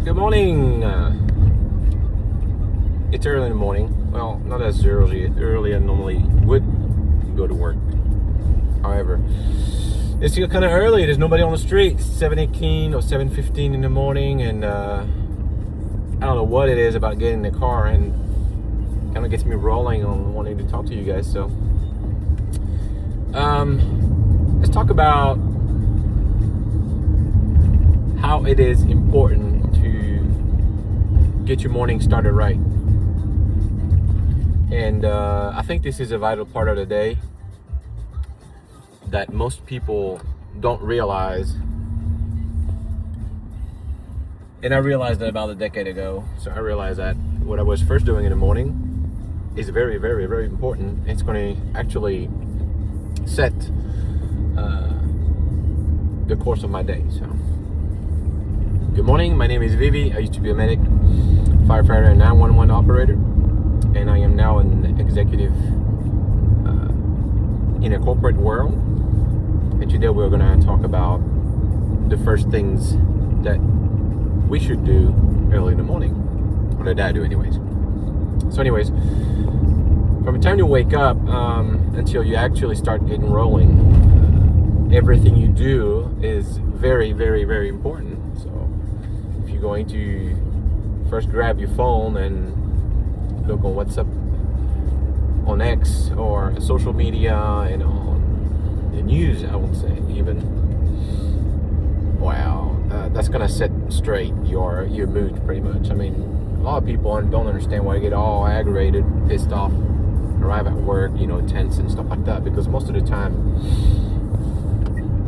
Good morning. It's early in the morning. Well, not as early I normally would go to work. However, it's still kind of early. There's nobody on the street. It's 7:18 or 7:15 in the morning, and I don't know what it is about getting in the car, and kind of gets me rolling on wanting to talk to you guys. So, let's talk about how it is important to get your morning started right. And I think this is a vital part of the day that most people don't realize. And I realized that about a decade ago. So I realized that what I was first doing in the morning is very, very, very important. It's going to actually set the course of my day. So, good morning. My name is Vivi. I used to be a medic, firefighter, and 911 operator, and I am now an executive in a corporate world. And today we're going to talk about the first things that we should do early in the morning, or that I do anyways. So anyways, from the time you wake up until you actually start getting rolling, everything you do is very, very, very important. So if you're going to first grab your phone and look on what's up on X or social media and on the news, I would say even, wow, that's gonna set straight your mood pretty much. I mean, a lot of people don't understand why they get all aggravated, pissed off, arrive at work, tense and stuff like that, because most of the time,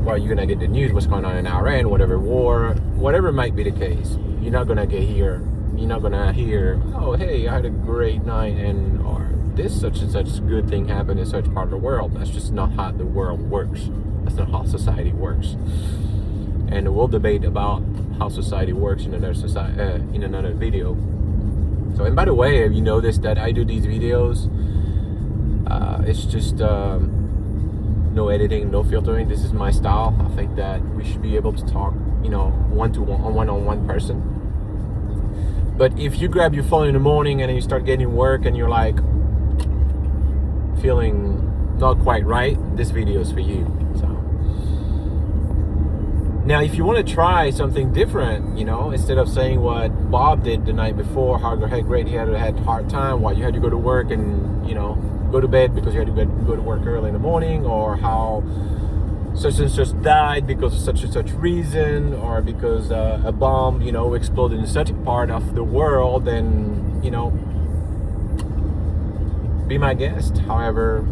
well, you're gonna get the news, what's going on in Iran, whatever war, whatever might be the case. You're not gonna hear, oh, hey, I had a great night, and or this such and such good thing happened in such part of the world. That's just not how the world works. That's not how society works. And we'll debate about how society works in another video. So, and by the way, have you noticed that I do these videos? It's just no editing, no filtering. This is my style. I think that we should be able to talk, one-on-one person. But if you grab your phone in the morning and then you start getting work and you're like feeling not quite right, this video is for you. So now, if you want to try something different, instead of saying what Bob did the night before, how great he had a hard time, why you had to go to work and go to bed because you had to go to work early in the morning, or how such and such died because of such and such reason, or because a bomb, exploded in such a part of the world, then, be my guest. However,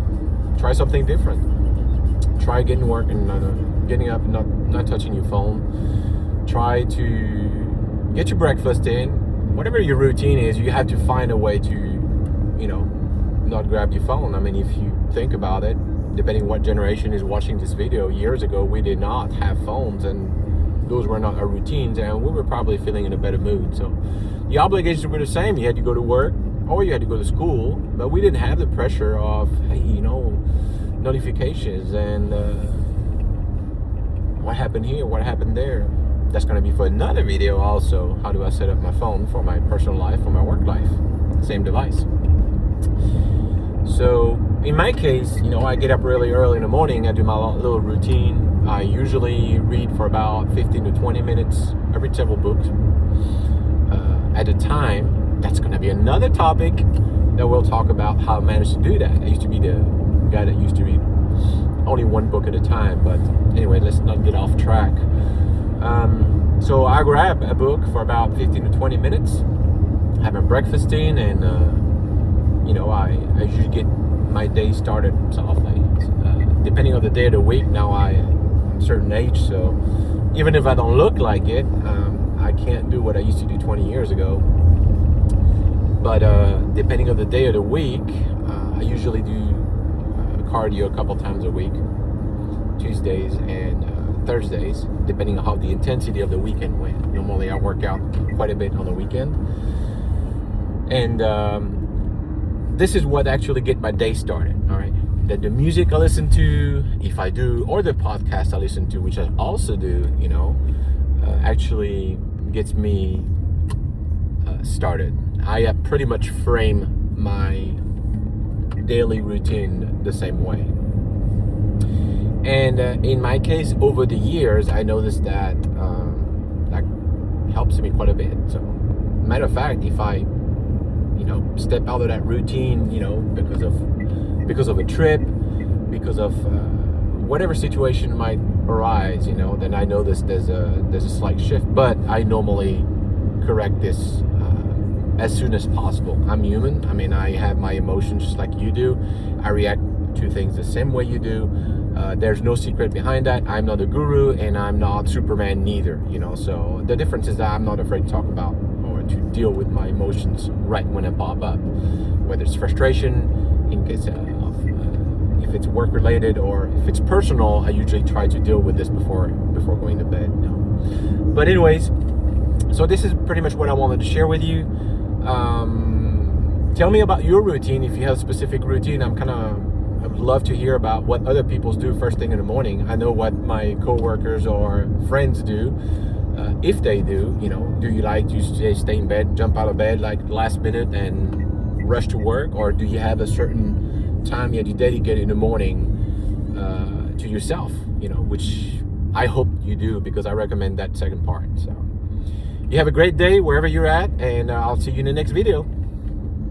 try something different. Try getting work and getting up and not touching your phone. Try to get your breakfast in. Whatever your routine is, you have to find a way to, not grab your phone. I mean, if you think about it, depending what generation is watching this video, years ago we did not have phones, and those were not our routines, and we were probably feeling in a better mood. So the obligations were the same. You had to go to work or you had to go to school, but we didn't have the pressure of, notifications and what happened here, what happened there. That's going to be for another video also. How do I set up my phone for my personal life, for my work life? Same device. So in my case, I get up really early in the morning. I do my little routine. I usually read for about 15 to 20 minutes. I read several books at a time. That's going to be another topic that we'll talk about, how I managed to do that. I used to be the guy that used to read only one book at a time. But anyway, let's not get off track. So I grab a book for about 15 to 20 minutes, have a breakfast in, and I usually get my day started softly. Depending on the day of the week, now I'm a certain age, so even if I don't look like it, I can't do what I used to do 20 years ago. But depending on the day of the week, I usually do cardio a couple times a week, Tuesdays and Thursdays, depending on how the intensity of the weekend went. Normally I work out quite a bit on the weekend. And this is what actually get my day started, all right? That the music I listen to, if I do, or the podcast I listen to, which I also do, actually gets me started. I pretty much frame my daily routine the same way. And in my case, over the years, I noticed that that helps me quite a bit. So, matter of fact, if I, step out of that routine, because of a trip, because of whatever situation might arise, then I notice there's a slight shift. But I normally correct this as soon as possible. I'm human. I mean, I have my emotions just like you do. I react to things the same way you do. There's no secret behind that. I'm not a guru, and I'm not Superman neither. So the difference is that I'm not afraid to talk about or to deal with my emotions right when they pop up, whether it's frustration, in case if it's work related, or if it's personal. I usually try to deal with this before going to bed. But anyways, so this is pretty much what I wanted to share with you. Tell me about your routine. If you have a specific routine, I would love to hear about what other people do first thing in the morning. I know what my coworkers or friends do. If they do, do you like to stay in bed, jump out of bed like last minute and rush to work? Or do you have a certain time you dedicate in the morning to yourself, which I hope you do, because I recommend that second part. So you have a great day wherever you're at, and I'll see you in the next video.